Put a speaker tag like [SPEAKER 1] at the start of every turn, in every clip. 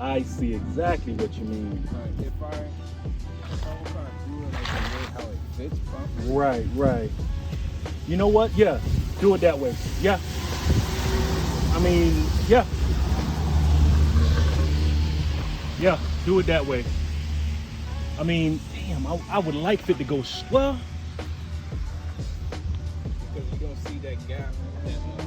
[SPEAKER 1] I see exactly what you mean.
[SPEAKER 2] Like if I was trying to do it like the way how it fits properly.
[SPEAKER 1] Right, right. You know what? Yeah, do it that way. Yeah. I mean, yeah. Yeah, do it that way. I mean, damn, I would like for it to go, well.
[SPEAKER 2] Because you don't see that gap that much.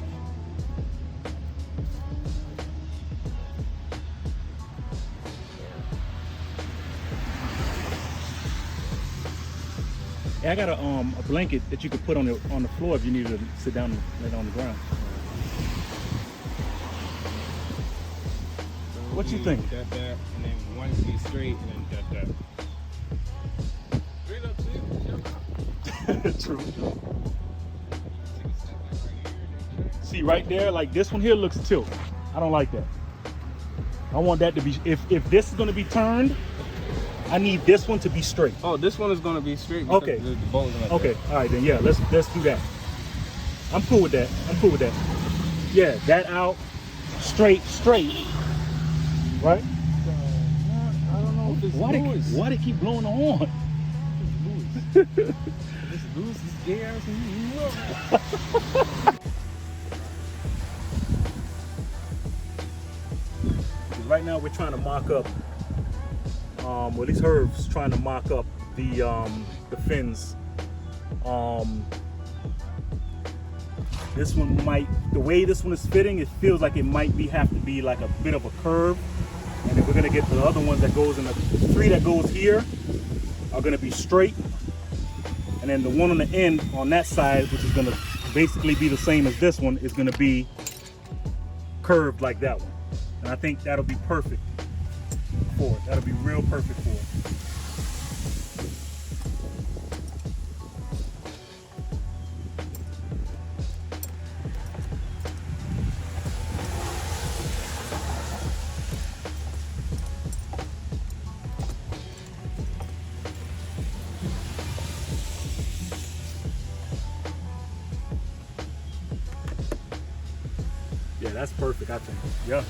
[SPEAKER 1] I got a blanket that you could put on the floor if you needed to sit down and lay it on the ground. What you think?
[SPEAKER 2] That, and then one be straight, and then that. Straight up to you.
[SPEAKER 1] True. See right there, like this one here looks tilt. I don't like that. I want that to be, if this is gonna be turned, I need this one to be straight.
[SPEAKER 2] Oh, this one is gonna be straight.
[SPEAKER 1] Okay.
[SPEAKER 2] The bolts are like
[SPEAKER 1] Okay.
[SPEAKER 2] that.
[SPEAKER 1] All right then. Yeah. Let's do that. I'm cool with that. I'm cool with that. Yeah. That out. Straight. Right.
[SPEAKER 2] I don't know if it's Lewis.
[SPEAKER 1] Why they keep blowing the horn?
[SPEAKER 2] It's Lewis is gay ass.
[SPEAKER 1] Right now we're trying to mock up. Well, at least Herv's trying to mock up the fins. This one might, the way this one is fitting, it feels like it might have to be like a bit of a curve. And then we're gonna get the other one that goes in the three that goes here are gonna be straight. And then the one on the end on that side, which is gonna basically be the same as this one, is gonna be curved like that one. And I think that'll be perfect for it. That'll be real perfect for it. Yeah, that's perfect, I think. Yeah.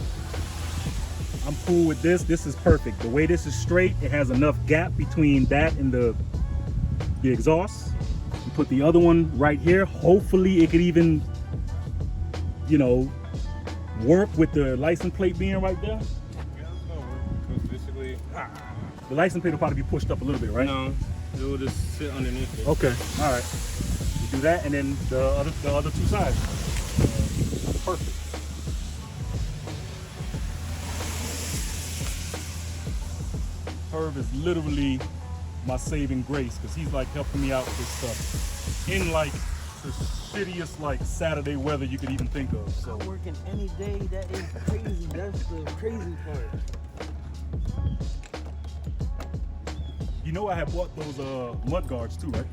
[SPEAKER 1] I'm cool with this. This is perfect. The way this is straight, it has enough gap between that and the exhaust. You put the other one right here. Hopefully it could even, you know, work with the license plate being right there.
[SPEAKER 2] Yeah, it's gonna work because basically,
[SPEAKER 1] The license plate will probably be pushed up a little bit, right?
[SPEAKER 2] no, it will just sit underneath it.
[SPEAKER 1] Okay, all right. You do that, and then the other two sides. Perfect. Herb is literally my saving grace because he's like helping me out with this stuff in like the shittiest like Saturday weather you could even think of. So
[SPEAKER 3] I'm working any day. That is crazy. That's the crazy part.
[SPEAKER 1] you know I had bought those mud guards too, right?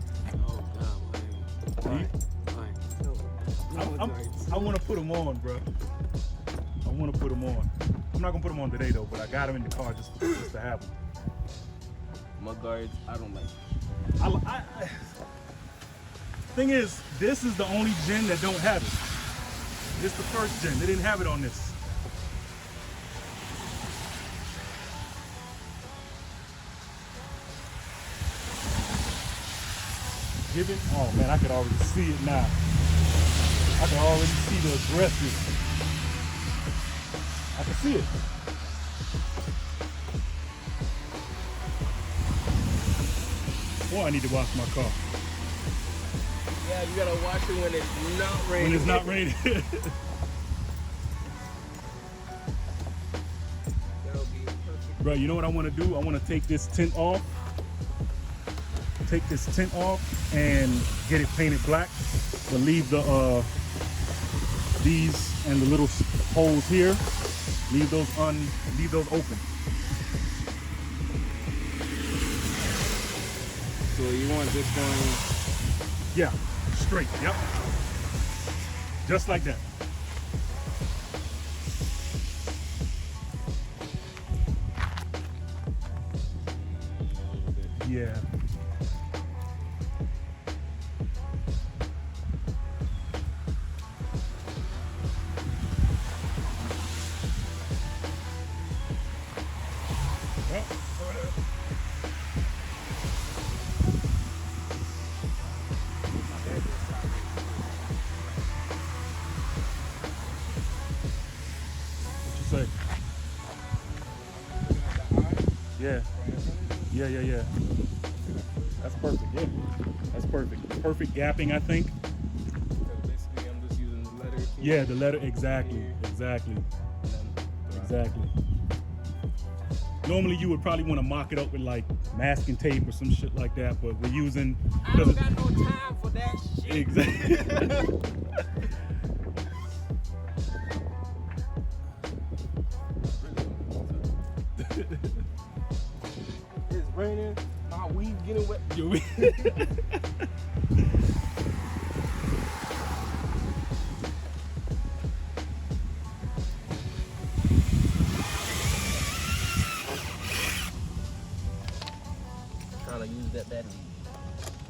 [SPEAKER 3] Oh God,
[SPEAKER 1] I want to put them on, bro. I want to put them on. I'm not gonna put them on today though, but I got them in the car just to have them.
[SPEAKER 2] Mud guards, I don't like.
[SPEAKER 1] Thing is, this is the only gen that don't have it. This is the first gen. They didn't have it on this. Give it. Oh man, I could already see it now. I can already see the aggressive. I can see it. Boy, I need to wash my car.
[SPEAKER 3] Yeah, you gotta watch it when it's not raining.
[SPEAKER 1] When it's not raining.
[SPEAKER 3] That'll be perfect.
[SPEAKER 1] Bro, you know what I want to do? I want to take this tint off. Take this tint off and get it painted black. But leave the these and the little holes here. Leave those open.
[SPEAKER 2] So you want this one?
[SPEAKER 1] Yeah, straight. Yep. Just like that. Yeah. say. Yeah. Yeah, yeah, yeah. That's perfect, yeah. That's perfect. Perfect gapping, I think.
[SPEAKER 2] Basically, I'm just using the letter.
[SPEAKER 1] Yeah, the letter, exactly, exactly, exactly. Normally you would probably want to mock it up with like masking tape or some shit like that, but we're using...
[SPEAKER 3] I don't got no time for that shit.
[SPEAKER 1] Exactly.
[SPEAKER 3] It's raining, my weed getting wet.
[SPEAKER 1] Yo, we-
[SPEAKER 3] Trying to use that battery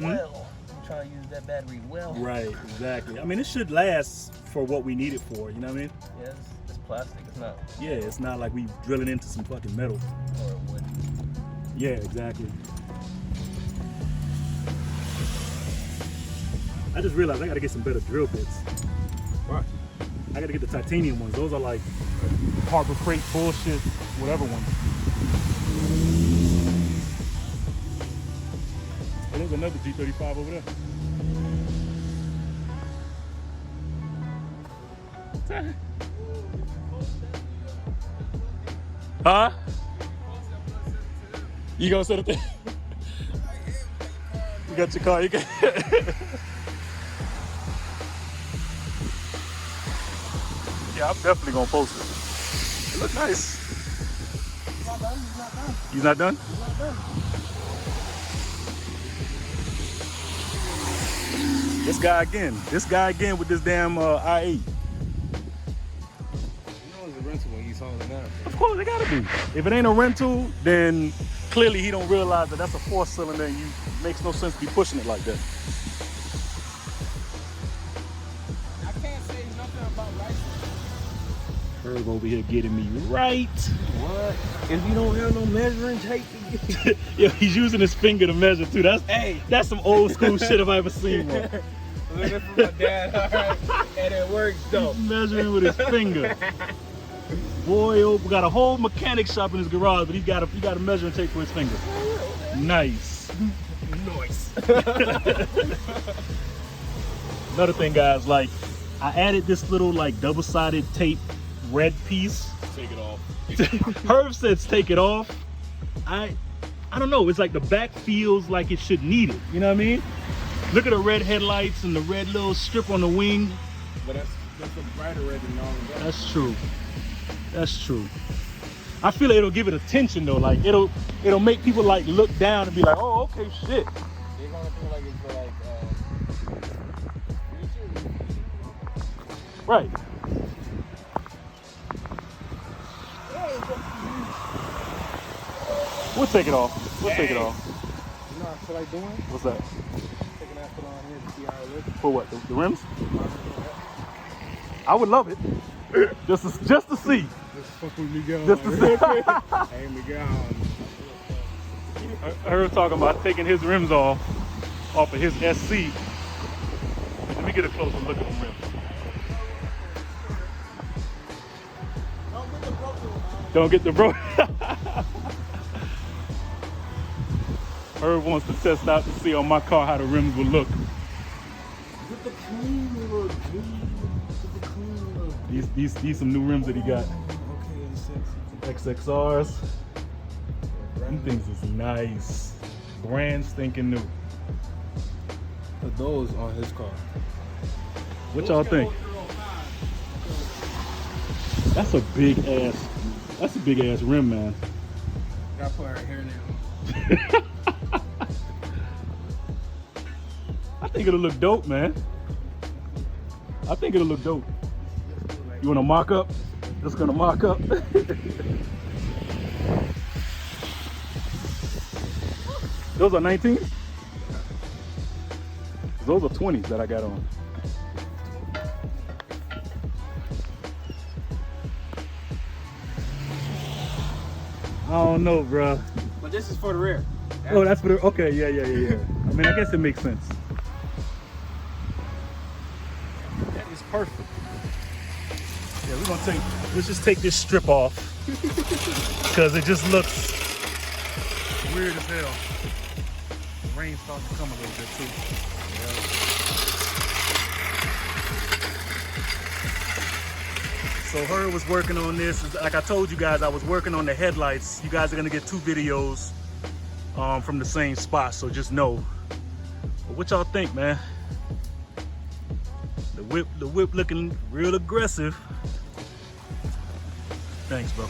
[SPEAKER 3] well. I'm trying to use that battery well.
[SPEAKER 1] Right, exactly. I mean, it should last for what we need it for, you know what I mean?
[SPEAKER 3] Yeah, it's plastic. It's not.
[SPEAKER 1] Yeah, it's not like we drilling into some fucking metal.
[SPEAKER 3] Or wood.
[SPEAKER 1] Yeah, exactly. I just realized I gotta get some better drill bits.
[SPEAKER 2] What?
[SPEAKER 1] I gotta get the titanium ones. Those are like Harbor Freight bullshit, whatever ones. Oh, there's another G35 over there. Huh? You gonna set it there? You got your car, you got Yeah, I'm definitely gonna post it. It looks nice.
[SPEAKER 3] He's not done. He's not done.
[SPEAKER 1] He's not done?
[SPEAKER 3] He's not done.
[SPEAKER 1] This guy again with this damn i8.
[SPEAKER 2] You know it's a rental when he's hauling out.
[SPEAKER 1] Of course, it gotta be. If it ain't a rental, then clearly he don't realize that that's a 4-cylinder and makes no sense to be pushing it like that.
[SPEAKER 3] I can't say nothing about license.
[SPEAKER 1] Herb over here getting me right.
[SPEAKER 3] What? If you don't have no measuring tape,
[SPEAKER 1] Yeah, he's using his finger to measure too. That's some old school shit if I ever seen one.
[SPEAKER 3] Looking for my dad, alright? And it works though.
[SPEAKER 1] He's measuring with his finger. Boy, oh, we got a whole mechanic shop in his garage, but he got a measuring tape for his finger. Nice.
[SPEAKER 3] Nice.
[SPEAKER 1] Another thing, guys, like I added this little like double-sided tape red piece.
[SPEAKER 2] Take it off.
[SPEAKER 1] Herb says take it off. I don't know. It's like the back feels like it should need it. You know what I mean? Look at the red headlights and the red little strip on the wing.
[SPEAKER 2] But that's a brighter red than all of that.
[SPEAKER 1] That's true. That's true. I feel like it'll give it attention though. Like it'll make people like look down and be like, oh, okay, shit.
[SPEAKER 2] They're gonna feel like it's for
[SPEAKER 1] Right. We'll take it off. We'll take it off.
[SPEAKER 2] You know what I feel like doing?
[SPEAKER 1] What's that?
[SPEAKER 2] Taking that foot on here to see how it looks.
[SPEAKER 1] For what? The rims? I would love it. Just to see.
[SPEAKER 2] Just fuck with me, girl.
[SPEAKER 1] Just to see.
[SPEAKER 2] Hey, Miguel.
[SPEAKER 1] I heard talking about taking his rims off of his SC. Let me get a closer look at the rims. Don't get the bro. Herb wants to test out to see on my car how the rims will look.
[SPEAKER 3] With the clean look, dude. With the clean look.
[SPEAKER 1] These some new rims that he got.
[SPEAKER 3] Okay, it's sexy.
[SPEAKER 1] XXRs. Them things is nice. Brand stinking new.
[SPEAKER 2] Put those on his car.
[SPEAKER 1] What y'all think? That's a big ass rim, man.
[SPEAKER 2] Gotta put her hair now.
[SPEAKER 1] I think it'll look dope, man. I think it'll look dope. You want to mock up? Just gonna mock up. Those are 19s? Those are 20s that I got on. I don't know, bro.
[SPEAKER 3] But this is for the rear.
[SPEAKER 1] Oh, that's for the, okay, yeah. I mean, I guess it makes sense. That is perfect. Yeah, let's just take this strip off because it just looks weird as hell. The rain starting to come a little bit too. So her was working on this. Like I told you guys, I was working on the headlights. You guys are gonna get 2 videos from the same spot, so just know. But what y'all think, man? The whip looking real aggressive. Thanks, bro.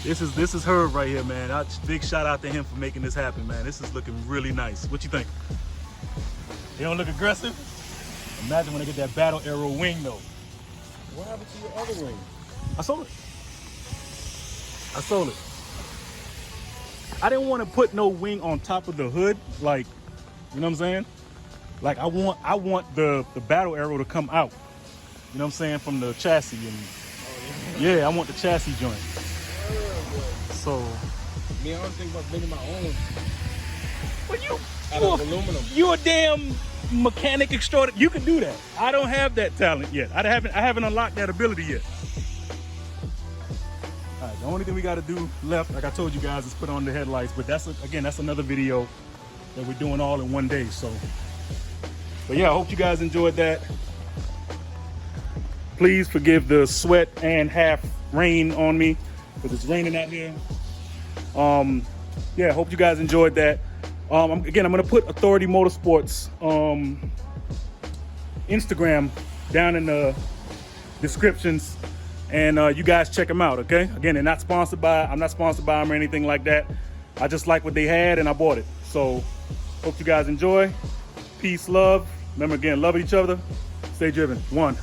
[SPEAKER 1] This is her right here, man. Big shout out to him for making this happen, man. This is looking really nice. What you think? They don't look aggressive? Imagine when they get that battle arrow wing though.
[SPEAKER 2] What happened to your other wing?
[SPEAKER 1] I sold it. I didn't want to put no wing on top of the hood, like, you know what I'm saying? Like I want the battle arrow to come out. You know what I'm saying, from the chassis and yeah, I want the chassis joint. So
[SPEAKER 2] Me, I was thinking about making my own.
[SPEAKER 1] Well,
[SPEAKER 2] Out of aluminum.
[SPEAKER 1] you a damn mechanic extraordinary. You can do that. I don't have that talent yet. I haven't unlocked that ability yet. All right, the only thing we got to do left, like I told you guys, is put on the headlights. But that's another video that we're doing all in one day. So, but yeah, I hope you guys enjoyed that. Please forgive the sweat and half rain on me because it's raining out here. Yeah, hope you guys enjoyed that. Again, I'm gonna put Authority Motorsports Instagram down in the descriptions, and you guys check them out. Okay. Again, I'm not sponsored by them or anything like that. I just like what they had and I bought it. So hope you guys enjoy. Peace, love. Remember, again, love each other. Stay driven. 1.